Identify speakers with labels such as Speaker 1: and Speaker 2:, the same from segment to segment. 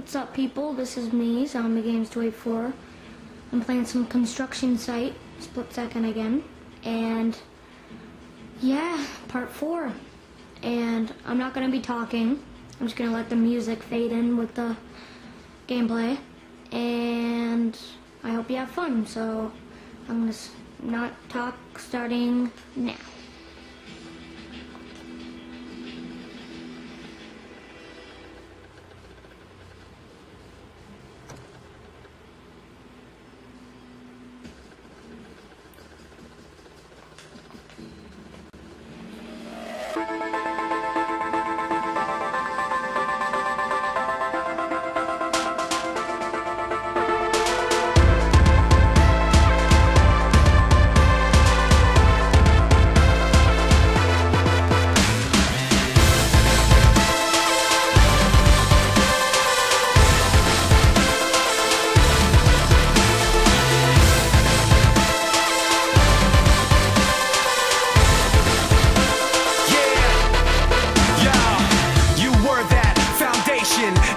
Speaker 1: What's up, people? This is me, Zombie Games 284. I'm playing some construction site, split second again, and yeah, part 4. And I'm not going to be talking. I'm just going to let the music fade in with the gameplay, and I hope you have fun. So I'm going to not talk starting now.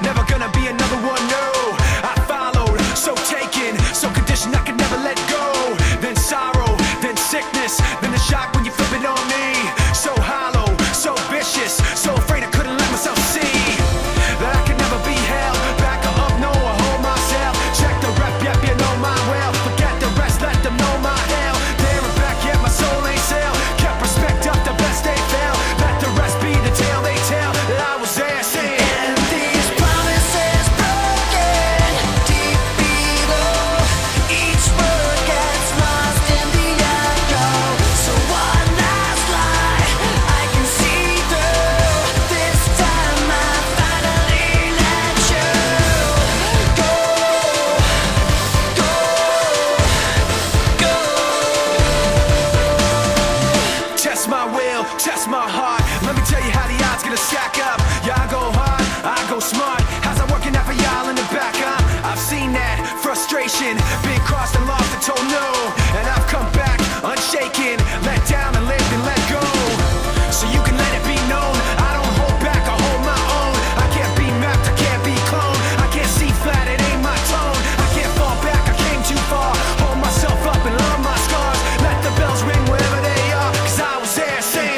Speaker 2: Never gonna be another one, no. I followed, so taken, so conditioned I could never let go. Then sorrow, then sickness, then the shock when you flip it on me. So hollow, so vicious, so afraid I couldn't let myself see that I could never be held back or up, no, I hold myself. Check the rep, yep, you know my well. Forget the rest, let them know my hell. There and back, yet my soul ain't sell. Kept respect up, the best they fail. Let the rest be the tale they tell that I was there saying. Test my heart, let me tell you how the odds gonna stack up. Yeah, I go hard, I go smart. How's that working out for y'all in the back, huh? I've seen that frustration, been crossed and lost and told no. And I've come back unshaken, let down and lived and let go. So you can let it be known, I don't hold back, I hold my own. I can't be mapped, I can't be cloned. I can't see flat, it ain't my tone. I can't fall back, I came too far. Hold myself up and love my scars. Let the bells ring wherever they are, cause I was there saying.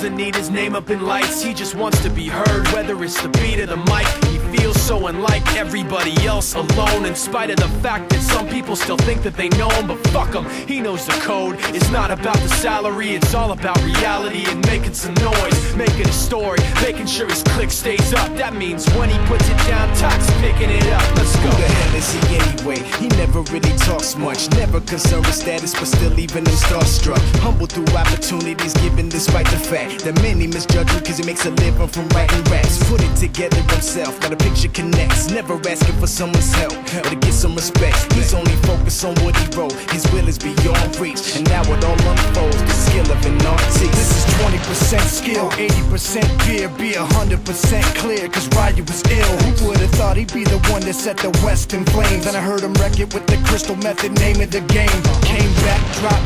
Speaker 2: doesn't need his name up in lights, he just wants to be heard, whether it's the beat of the mic. He feels so unlike everybody else, alone, in spite of the fact that some people still think that they know him. But fuck him, he knows the code. It's not about the salary, it's all about reality and making some noise, making a story, making sure his click stays up. That means when he puts it down, Tox picking it up. Let's go.
Speaker 3: Who the hell is he anyway? He never really talks much, never concerned with status, but still leaving him starstruck. Humble through opportunities given despite the fact that many misjudge him cause he makes a living from writing raps. Put it together himself, got a picture connects, never asking for someone's help or to get some respect. He's only focused on what he wrote, his will is beyond reach, and now it all unfolds, the skill of an artist.
Speaker 4: This is 20% skill, 80% fear, be 100% clear, cause Ryu was ill. Who would've thought he'd be the one that set the West in flames? And I heard him wreck it with the crystal method, name of the game. Came back, dropped